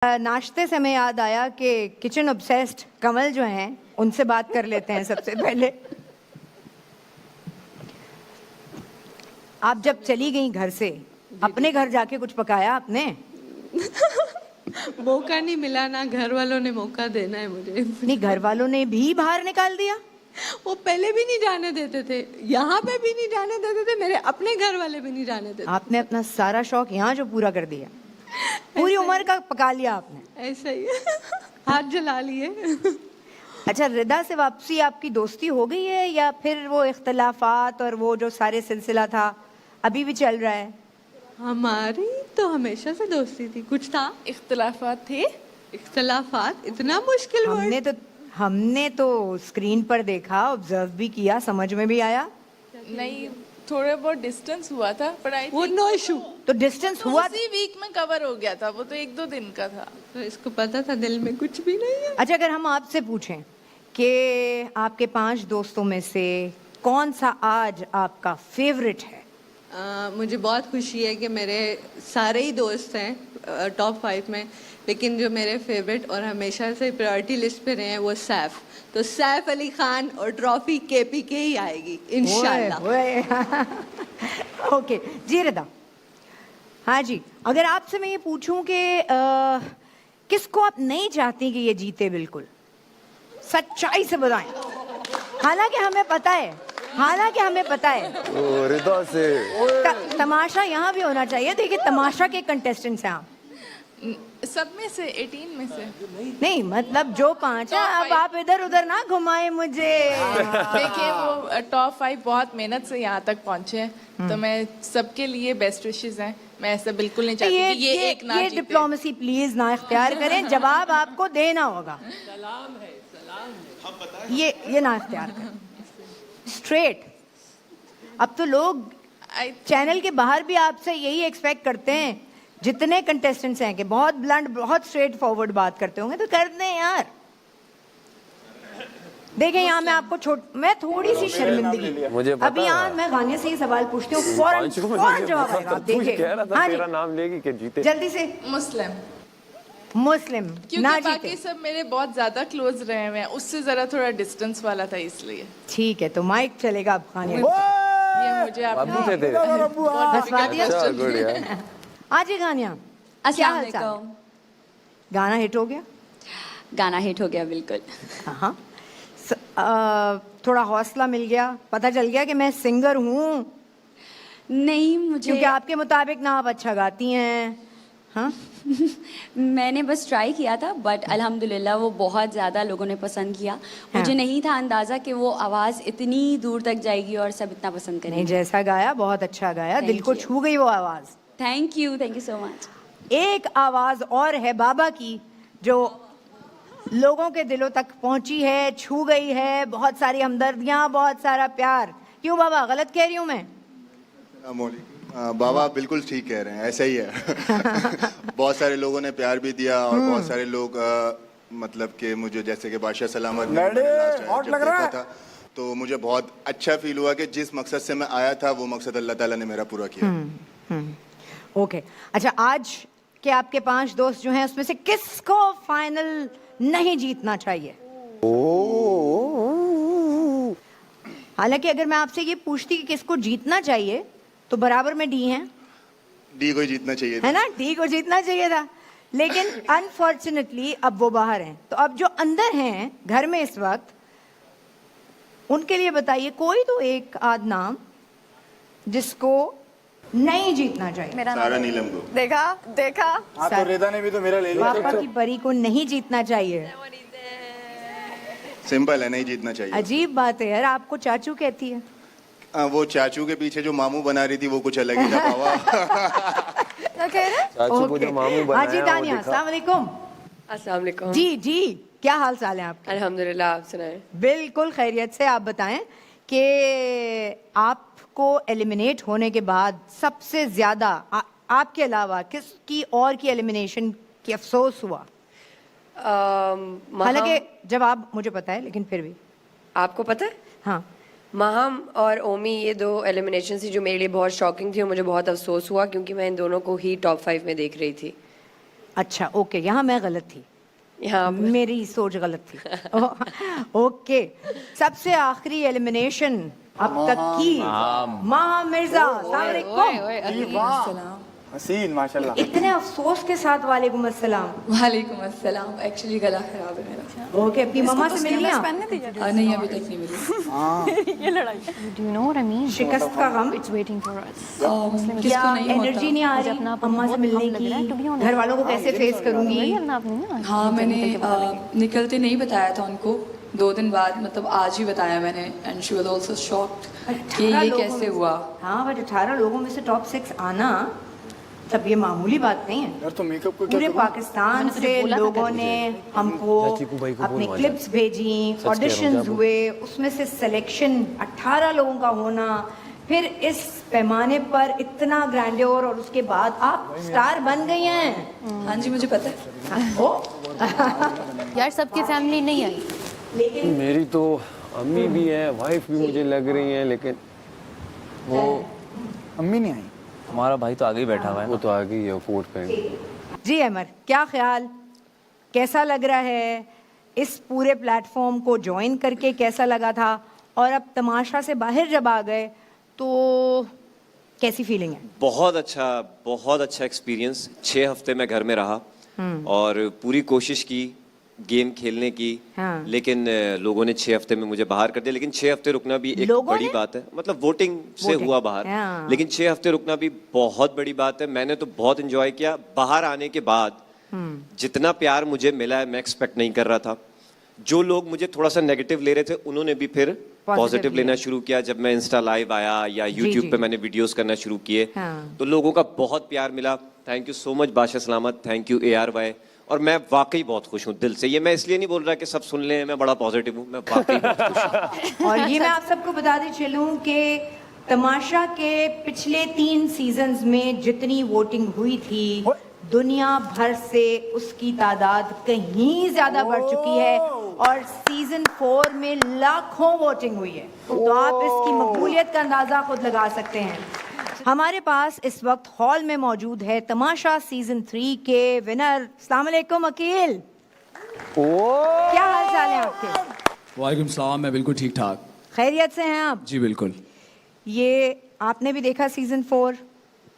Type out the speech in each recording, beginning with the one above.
नाश्ते से हमें याद आया कि किचन ऑब्सेस्ड कमल जो हैं उनसे बात कर लेते हैं सबसे पहले। आप जब चली गई घर से, अपने घर जाके कुछ पकाया आपने? मौका नहीं मिला ना, घर वालों ने मौका देना है मुझे। नहीं, घर वालों ने भी बाहर निकाल दिया। वो पहले भी नहीं जाने देते थे, यहाँ पे भी नहीं जाने देते थे, मेरे अपने घर वाले भी नहीं जाने देते। आपने अपना सारा शौक यहाँ जो पूरा कर दिया, पूरी उम्र का पका लिया आपने। ऐसा ही हाथ जला लिए। अच्छा, रिदा से वापसी आपकी दोस्ती हो गई है या फिर वो इख्तलाफात और वो जो सारे सिलसिला था अभी भी चल रहा है? हमारी तो हमेशा से दोस्ती थी। कुछ था, इख्तलाफात थे। इख्तलाफात इतना मुश्किल word। हमने तो स्क्रीन पर देखा, ऑब्जर्व भी किया, समझ में भी आया। नहीं, थोड़ा बहुत डिस्टेंस हुआ था, पर आई वो नो इशू। तो डिस्टेंस हुआ, उसी वीक में कवर हो गया था, वो तो 1-2 दिन का था। तो इसको पता था दिल में कुछ भी नहीं है। अच्छा, अगर हम आपसे पूछें कि आपके 5 दोस्तों में से कौन सा आज आपका फेवरेट है? मुझे बहुत खुशी है कि मेरे सारे ही दोस्त हैं टॉप 5 में, लेकिन जो मेरे फेवरेट और हमेशा से प्रायोरिटी लिस्ट पे रहे हैं वो सैफ। तो सैफ अली खान और ट्रॉफी केपीके ही आएगी इंशाल्लाह। ओके जी रिदा। हाँ जी, अगर आपसे मैं ये पूछूं कि किसको आप नहीं चाहती कि ये जीते, बिल्कुल सच्चाई से बताएं। हालांकि हमें पता है, रिदा से तमाशा यहाँ भी होना चाहिए। देखिए, तमाशा के कंटेस्टेंट्स हैं आप। सब में से 18 में से नहीं, मतलब जो 5 हैं। अब आप इधर उधर ना घुमाए मुझे। देखिए, वो टॉप 5 बहुत मेहनत से यहाँ तक पहुँचे हैं, तो मैं सबके लिए बेस्ट विशेस हैं। मैं ऐसा बिल्कुल नहीं चाहती कि ये एक ना जीते। डिप्लोमेसी प्लीज ना इख्तियार करें, जवाब आपको देना होगा। ये ना इख्तियार करें, स्ट्रेट। अब तो लोग चैनल के बाहर भी आपसे यही एक्सपेक्ट करते हैं, जितने कंटेस्टेंट्स हैं, कि बहुत ब्लंट, बहुत स्ट्रेट फॉरवर्ड बात करते होंगे, तो कर दें यार। देखें, यहाँ मैं आपको मैं थोड़ी सी शर्मिंदगी, मुझे पता अभी यहाँ मैं गाने से ही सवाल पूछती हूँ, फौरन जवाब आएगा। आप देखिए, हाँ जी, तेरा नाम लेगी कि जीते। जल्दी से। मुस्लिम क्योंकि ना बाकी जीते। सब मेरे बहुत ज्यादा क्लोज रहे हुए हैं, उससे जरा थोड़ा डिस्टेंस वाला था, इसलिए ठीक है, तो माइक चलेगा अब खाने। ये मुझे बाबू थे तेरे। हंसवा दिया। अच्छा, गुड यार। आज ये गानिया, क्या हाल चाल? गाना हिट हो गया? गाना हिट हो गया, बिल्कुल। हाँ, थोड़ा हौसला मिल गया, पता चल गया कि मैं सिंगर हूँ। नहीं, मुझे क्योंकि आपके मुताबिक ना आप अच्छा गाती हैं। हाँ मैंने बस ट्राई किया था, बट अल्हम्दुलिल्लाह वो बहुत ज़्यादा लोगों ने पसंद किया। मुझे नहीं था अंदाज़ा कि वो आवाज़ इतनी दूर तक जाएगी और सब इतना पसंद नहीं, करेंगे। जैसा गाया बहुत अच्छा गाया, दिल को छू गई वो आवाज़। Thank you so much. एक आवाज़ और है बाबा की, जो लोगों के दिलों तक पहुंची है, छू गई है। बहुत सारी हमदर्दियाँ, बहुत सारा प्यार। क्यों बाबा, गलत कह रही हूँ मैं? बाबा बिल्कुल ठीक कह रहे हैं, ऐसा ही है। बहुत सारे लोगों ने प्यार भी दिया और बहुत सारे लोग मतलब कि मुझे, जैसे कि बादशाह सलामत ने जब देखा था, तो मुझे बहुत अच्छा फील हुआ कि जिस मकसद से मैं आया था वो मकसद अल्लाह ताला ने मेरा पूरा किया। ओके, अच्छा, आज के आपके 5 दोस्त जो हैं, उसमें से किसको फाइनल नहीं जीतना चाहिए? हालांकि अगर मैं आपसे ये पूछती कि किसको जीतना चाहिए, तो बराबर में डी हैं। डी को ही जीतना चाहिए था, है ना? डी को जीतना चाहिए था, लेकिन अनफॉर्चुनेटली अब वो बाहर हैं। तो अब जो अंदर हैं घर में इस वक्त, उनके लिए बताइए कोई तो एक आध नाम जिसको नहीं जीतना चाहिए। सारा नीलम को। देखा। हाँ, तो रिदा ने भी तो मेरा ले लिया। पापा की परी को नहीं जीतना चाहिए। सिंपल है, नहीं जीतना चाहिए। अजीब बात है यार, आपको चाचू कहती है। वो चाचू के पीछे जो मामू बना रही थी वो कुछ अलग ही था बाबा। क्या कह रहे हैं? चाचू को जो मामू बनाया, हाजी दानिया, अस्सलाम वालेकुम। अस्सलाम वालेकुम। जी, क्या हाल चाल है आपके? अल्हम्दुलिल्लाह, आप सुनाएं। बिल्कुल खैरियत से। आप बताएं कि आपको एलिमिनेट होने के बाद सबसे ज्यादा आपके अलावा किसकी और की एलिमिनेशन की अफसोस हुआ? हालांकि जवाब मुझे पता है, लेकिन फिर भी। आपको पता है? हाँ, महम और ओमी, ये 2 एलिमिनेशन थी जो मेरे लिए बहुत शॉकिंग थी और मुझे बहुत अफसोस हुआ, क्योंकि मैं इन दोनों को ही टॉप 5 में देख रही थी। अच्छा ओके, यहाँ मैं गलत थी, यहाँ मेरी सोच गलत थी। ओके, सबसे आखिरी एलिमिनेशन अब तक की माहा मिर्जा, अस्सलाम वालेकुम। हसीन माशाल्लाह। इतने अफसोस के साथ वालेकुम अस्सलाम। वालेकुम अस्सलाम। एक्चुअली गला खराब है मेरा। ओके, अपनी मम्मा से मिल लिया? नहीं, अभी तक नहीं मिली। ये लड़ाई। Do you know what I mean? शिकस्त का गम, It's waiting for us. क्या एनर्जी नहीं आ रही अम्मा से मिलने की? घर वालों को कैसे फेस करूंगी? हाँ, मैंने निकलते नहीं बताया था उनको, 2 दिन बाद, मतलब आज ही बताया मैंने, and she was also shocked कि ये कैसे हुआ। हाँ, बट 18 लोगों में से टॉप 6 आना तब ये मामूली बात नहीं है। यार तो मेकअप को पूरे पाकिस्तान से लोगों ने हमको अपनी क्लिप्स भेजी, ऑडिशंस हुए, उसमें से सिलेक्शन 18 लोगों का होना, फिर इस पैमाने पर इतना ग्रैंड्योर, और उसके बाद आप स्टार बन गई हैं। हाँ जी, मुझे पता है। ओ यार सबकी फैमिली नहीं आई। लेकिन मेरी तो अम्मी भी है, वाइफ भी मुझे लग रही है, लेकिन वो अम्मी नहीं आई। हमारा भाई तो आगे ही बैठा हुआ है वो ना। तो आ गई है कोर्ट पे। जी अमर, क्या ख्याल, कैसा लग रहा है इस पूरे प्लेटफॉर्म को ज्वाइन करके? कैसा लगा था? और अब तमाशा से बाहर जब आ गए तो कैसी फीलिंग है? बहुत अच्छा एक्सपीरियंस। 6 हफ्ते मैं घर में रहा और पूरी कोशिश की गेम खेलने की, हाँ। लेकिन लोगों ने 6 हफ्ते में मुझे बाहर कर दिया। लेकिन 6 हफ्ते रुकना भी एक लोगों बड़ी ने? बात है, मतलब वोटिंग से वोटिंग, हुआ बाहर, हाँ। लेकिन 6 हफ्ते रुकना भी बहुत बड़ी बात है। मैंने तो बहुत एंजॉय किया। बाहर आने के बाद जितना प्यार मुझे मिला है, मैं एक्सपेक्ट नहीं कर रहा था। जो लोग मुझे थोड़ा सा नेगेटिव ले रहे थे, उन्होंने भी फिर पॉजिटिव लेना शुरू किया। जब मैं इंस्टा लाइव आया या यूट्यूब जी। पे मैंने वीडियोस करना शुरू किए, हाँ। तो लोगों का बहुत प्यार मिला। थैंक यू सो मच बादशाह सलामत, थैंक यू ARY। और मैं वाकई बहुत खुश हूँ दिल से। ये मैं इसलिए नहीं बोल रहा कि सब सुन लें, मैं बड़ा पॉजिटिव हूँ, मैं वाकई बहुत खुश हूँ। और ये मैं आप सबको बताते चलूं कि तमाशा के पिछले 3 सीजन्स में जितनी वोटिंग हुई थी, दुनिया भर से उसकी तादाद कहीं ज्यादा बढ़ चुकी है, और सीजन 4 में लाखों वोटिंग हुई है। तो आप इसकी मकबूलियत का अंदाजा खुद लगा सकते हैं। हमारे पास इस वक्त हॉल में मौजूद है तमाशा सीजन 3 के विनर। अस्सलाम वालेकुम अकील, क्या हाल चाल है आपके? वालेकुम सलाम, मैं बिल्कुल ठीक ठाक। खैरियत से हैं आप? जी बिल्कुल। ये आपने भी देखा सीजन 4?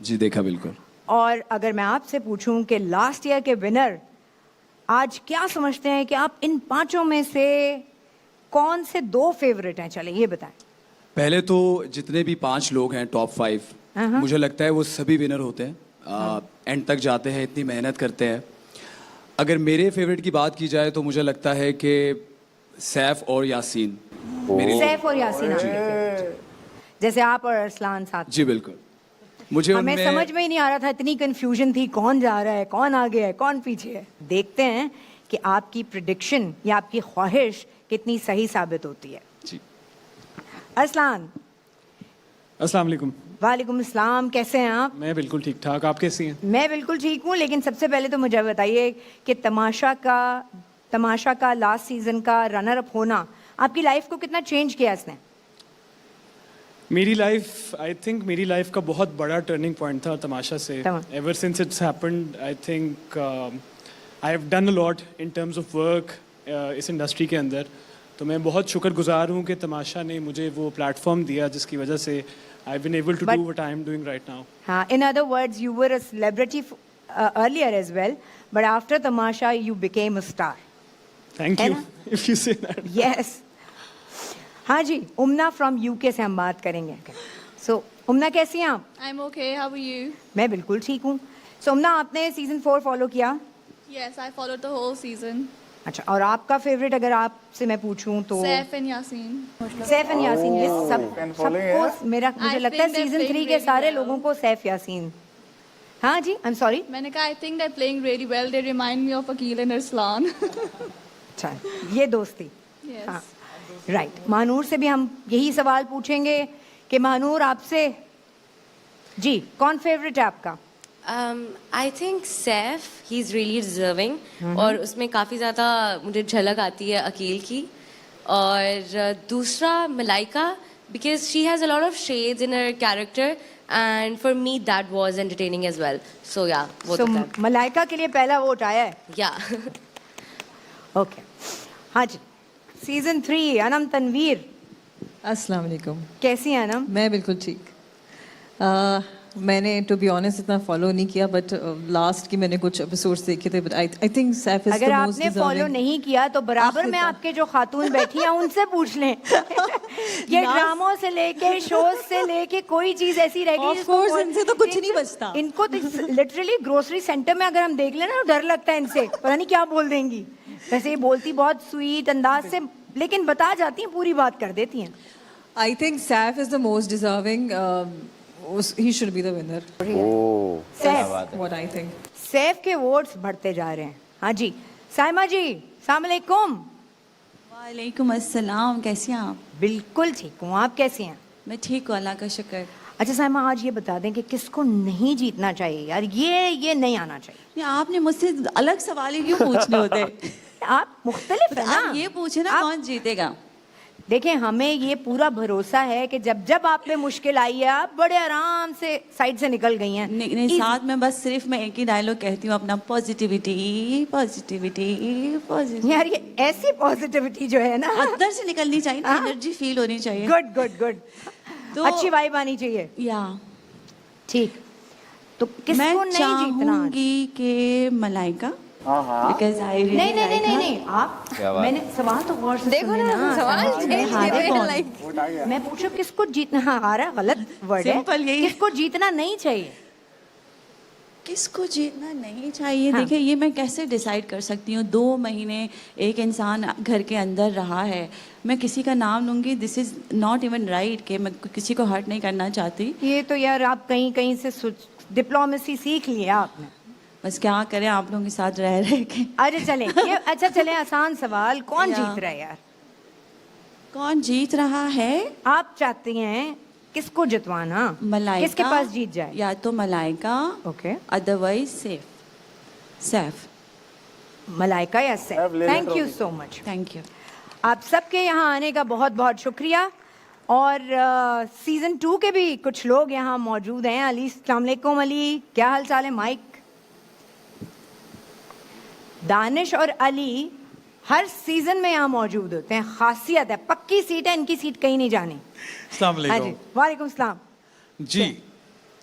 जी देखा बिल्कुल। और अगर मैं आपसे पूछूं कि लास्ट ईयर के विनर आज क्या समझते हैं कि आप इन 5 में से कौन से 2 फेवरेट हैं? चलें ये बताएं। पहले तो जितने भी 5 लोग हैं टॉप 5, मुझे लगता है वो सभी विनर होते हैं, एंड तक जाते हैं, इतनी मेहनत करते हैं। अगर मेरे फेवरेट की बात की जाए तो मुझे लगता है कि सैफ और यासीन। सैफ और यासीन आपके जैसे आप और अरसलान साथ। जी बिल्कुल। मुझे हमें उनमें समझ में ही नहीं आ रहा था, इतनी कंफ्यूजन थी, कौन जा रहा है, कौन आगे है, कौन पीछे है। देखते हैं कि आपकी प्रिडिक्शन या आपकी ख्वाहिश कितनी सही साबित होती है। जी। अरसलान। अस्सलाम वालेकुम। वालेकुम अस्सलाम, कैसे हैं आप? मैं बिल्कुल ठीक ठाक, आप कैसी हैं? मैं बिल्कुल ठीक हूँ, लेकिन सबसे पहले तो मुझे बताइए कि तमाशा का लास्ट सीजन का रनर अप होना आपकी लाइफ को कितना चेंज किया इसने? मेरी लाइफ का बहुत बड़ा टर्निंग पॉइंट था तमाशा से। Ever since it's happened, I think I have done a lot in terms of work इस इंडस्ट्री के अंदर। तो मैं बहुत शुक्रगुजार हूँ कि तमाशा ने मुझे वो प्लेटफॉर्म दिया जिसकी वजह से I've been able to do what I am doing right now. In other words, you were a celebrity earlier as well, but after Tamasha, you became a star. Thank you, if you say that. Yes. हाँ जी, उम्ना from UK से हम बात करेंगे। So, उम्ना कैसी हैं आप? I'm okay. How are you? मैं बिल्कुल ठीक हूँ। So, उम्ना आपने सीजन 4 फॉलो किया? Yes, I followed the whole season. अच्छा, और आपका फेवरेट अगर आपसे मैं पूछूं तो? Saif and Yasin. Saif and Yasin. ये सबको मुझे लगता है सीजन 3 के सारे लोगों को सैफ यासीन। हाँ जी, आई एम सॉरी। मैंने कहा I think they're playing really well. They remind me of Aqeel and Arslan. अच्छा, ये दोस्ती। Yes. हाँ, राइट। महानूर से भी हम यही सवाल पूछेंगे कि महानूर आपसे जी कौन फेवरेट है आपका? I think Saif, he is really deserving, और उसमें काफ़ी ज़्यादा मुझे झलक आती है अकील की। और दूसरा Malaika, because she has a lot of shades in her character and for me that was entertaining as well. So yeah, both So of them. Malaika के लिए पहला वोट आया है. Yeah. ओके. हाँ जी. सीजन 3 अनम तनवीर. अस्सलाम वालेकुम. कैसी हैं अनम? मैं बिल्कुल ठीक. मैंने टू बी ऑनेस्ट इतना फॉलो नहीं किया, बट लास्ट की मैंने कुछ एपिसोड्स देखे थे, but I think Saif is अगर द मोस्ट आपने फॉलो नहीं किया तो बराबर में आपके जो खातून बैठी हैं उनसे पूछ लें. ये ड्रामों से लेके शोज से लेके कोई चीज ऐसी रह गई Of course, इनसे तो कुछ नहीं बचता. इनको तो लिटरली ग्रोसरी सेंटर में अगर हम देख लें ना तो डर लगता है इनसे, पता नहीं क्या बोल देंगी. वैसे ये बोलती बहुत स्वीट अंदाज से, लेकिन बता जाती हैं, पूरी बात कर देती हैं. I think Saif is the most deserving. He should be the winner. Oh, Saif What I think. Saif के वोट्स बढ़ते जा रहे हैं. हाँ जी. साइमा जी, अस्सलाम वालेकुम. वालेकुम अस्सलाम, कैसी हैं आप? बिल्कुल ठीक हूँ. आप कैसी हैं? मैं ठीक हूँ, अल्लाह का शुक्र. अच्छा साइमा, आज ये बता दें कि किसको नहीं जीतना चाहिए यार. ये नहीं आना चाहिए. ये आपने मुझसे अलग सवाल ही क्यों पूछने होते? आप मुख्तलिफ है ना. आप ये पूछे ना कौन जीतेगा. देखें, हमें ये पूरा भरोसा है कि जब जब आप पे मुश्किल आई है आप बड़े आराम से साइड से निकल गई हैं. नहीं, साथ में बस सिर्फ मैं एक ही डायलॉग कहती हूँ अपना, पॉजिटिविटी पॉजिटिविटी पॉजिटिविटी. यार ये ऐसी पॉजिटिविटी जो है ना अंदर से निकलनी चाहिए ना, एनर्जी फील होनी चाहिए. Good good good. तो अच्छी वाइब आनी चाहिए. या ठीक. तो किसको मैं नहीं जीतना आज? चाहूंगी कि मलाइका. Because I really नहीं नहीं like नहीं her. नहीं आप, क्या बात? मैंने सवाल तो गौर से देखो सुने ना, सवाल change हारे कर कौन? रहे हैं. मैं पूछूं किसको जीतना. हाँ, हारा गलत वर्ड है. Simple यही है. किसको जीतना नहीं चाहिए. किसको जीतना नहीं चाहिए. हाँ. देखिए, ये मैं कैसे डिसाइड कर सकती हूँ. 2 महीने एक इंसान घर के अंदर रहा है, मैं किसी का नाम लूंगी. This is not even right कि मैं किसी को हर्ट नहीं करना चाहती. ये तो यार आप कहीं कहीं से डिप्लोमेसी सीख लिया आपने. बस क्या करें आप लोगों के साथ रह रहे के. अरे चलें ये अच्छा चलें, आसान सवाल. कौन या. जीत रहा है यार? कौन जीत रहा है? आप चाहती हैं किसको जितवाना? मलाइका. किसके पास जीत जाए? या तो मलाइका, ओके. अदरवाइज सैफ. मलाइका या सैफ. ले लो thank you trophy. So much. Thank you. आप सबके यहाँ आने का बहुत बहुत शुक्रिया. और सीजन 2 के भी कुछ लोग यहाँ मौजूद हैं. अली, अस्सलाम वालेकुम. अली, क्या हाल चाल है? माइक. दानिश और अली हर सीजन में यहाँ मौजूद होते हैं. खासियत है, पक्की सीट है, इनकी सीट कहीं नहीं जानी. अस्सलाम हाँ जी. वालेकुम. वालेकुम सलाम. जी,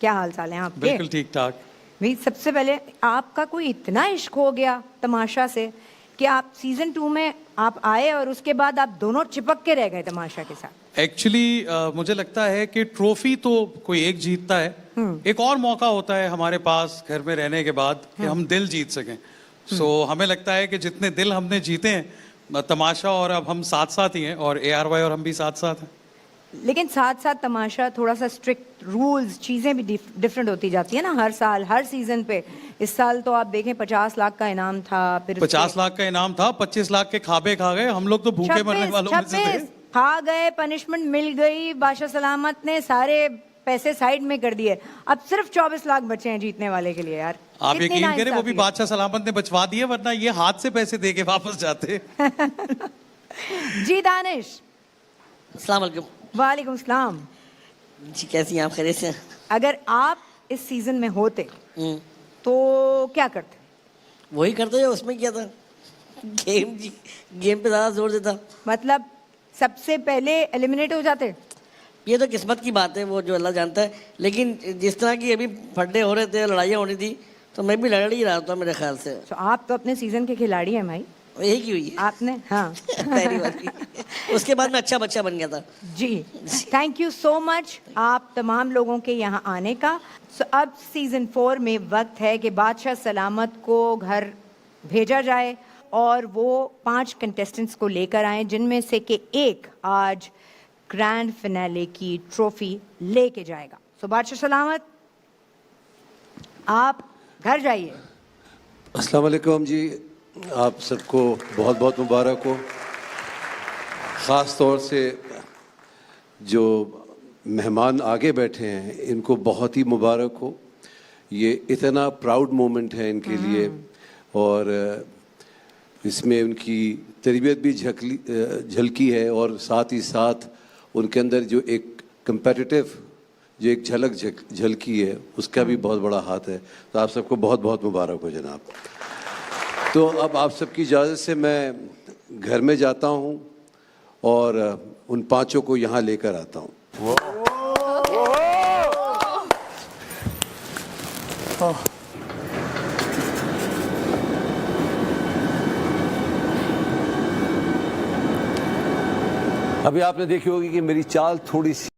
क्या हाल चाल है आपके? बिल्कुल ठीक ठाक. भाई सबसे पहले आपका कोई इतना इश्क हो गया तमाशा से कि आप सीजन 2 में आप आए और उसके बाद आप दोनों चिपक के रह गए तमाशा के साथ. एक्चुअली मुझे लगता है कि ट्रॉफी तो कोई एक जीतता है, एक और मौका होता है हमारे पास घर में रहने के बाद कि हम दिल जीत सकें. सो हमें लगता है कि जितने दिल हमने जीते हैं तमाशा और अब हम साथ साथ ही हैं, और ARY और हम भी साथ साथ हैं. लेकिन साथ साथ तमाशा थोड़ा सा स्ट्रिक्ट रूल्स, चीज़ें भी डिफरेंट होती जाती है ना हर साल, हर सीजन पे. इस साल तो आप देखें 50 लाख का इनाम था, फिर 50 लाख का इनाम था, 25 लाख के खाबे खा गए हम लोग, तो भूखे मरने वालों में से थे. खा गए, पनिशमेंट मिल गई, बादशाह सलामत ने सारे पैसे साइड में कर दिए. अब सिर्फ 24 लाख बचे हैं जीतने वाले के लिए. यार आप कितनी यकीन करें वो भी नाइंसाफी है. बादशाह सलामत ने बचवा दिए, वरना ये हाथ से पैसे दे के वापस जाते. जी दानिश. अस्सलाम वालेकुम. वालेकुम सलाम. जी, कैसी हैं आप? खैरियत से? अगर आप इस सीजन में होते तो क्या करते? वही करते जो उसमें किया था. गेम जी, गेम पे ज़्यादा जोर देता. मतलब सबसे पहले एलिमिनेट हो जाते? ये तो किस्मत की बात है, वो जो अल्लाह जानता है. लेकिन जिस तरह की अभी फड्डे हो रहे थे, लड़ाइयाँ हो रही थी, तो मैं भी लड़ ही रहा था मेरे ख्याल से. तो आप तो अपने सीजन के खिलाड़ी हैं भाई. यही की हुई है आपने. हाँ. पहली बार की. उसके बाद मैं अच्छा बच्चा बन गया था. जी, थैंक यू सो मच आप तमाम लोगों के यहाँ आने का. सो अब सीजन 4 में वक्त है कि बादशाह सलामत को घर भेजा जाए और वो 5 कंटेस्टेंट्स को लेकर आए, जिनमें से कि एक आज ग्रैंड फिनाले की ट्रॉफी लेके जाएगा. सो बादशाह सलामत, आप घर जाइए. अस्सलाम वालेकुम जी. आप सबको बहुत बहुत मुबारक हो. ख़ास तौर से जो मेहमान आगे बैठे हैं इनको बहुत ही मुबारक हो. ये इतना प्राउड मोमेंट है इनके लिए, और इसमें उनकी तरबियत भी झलकी है, और साथ ही साथ उनके अंदर जो एक कंपेटिटिव जो एक झलकी है, उसका भी बहुत बड़ा हाथ है। तो आप सबको बहुत बहुत मुबारक हो जनाब। तो अब आप सबकी इजाज़त से मैं घर में जाता हूँ और उन पांचों को यहाँ लेकर आता हूँ। अभी आपने देखी होगी कि मेरी चाल थोड़ी सी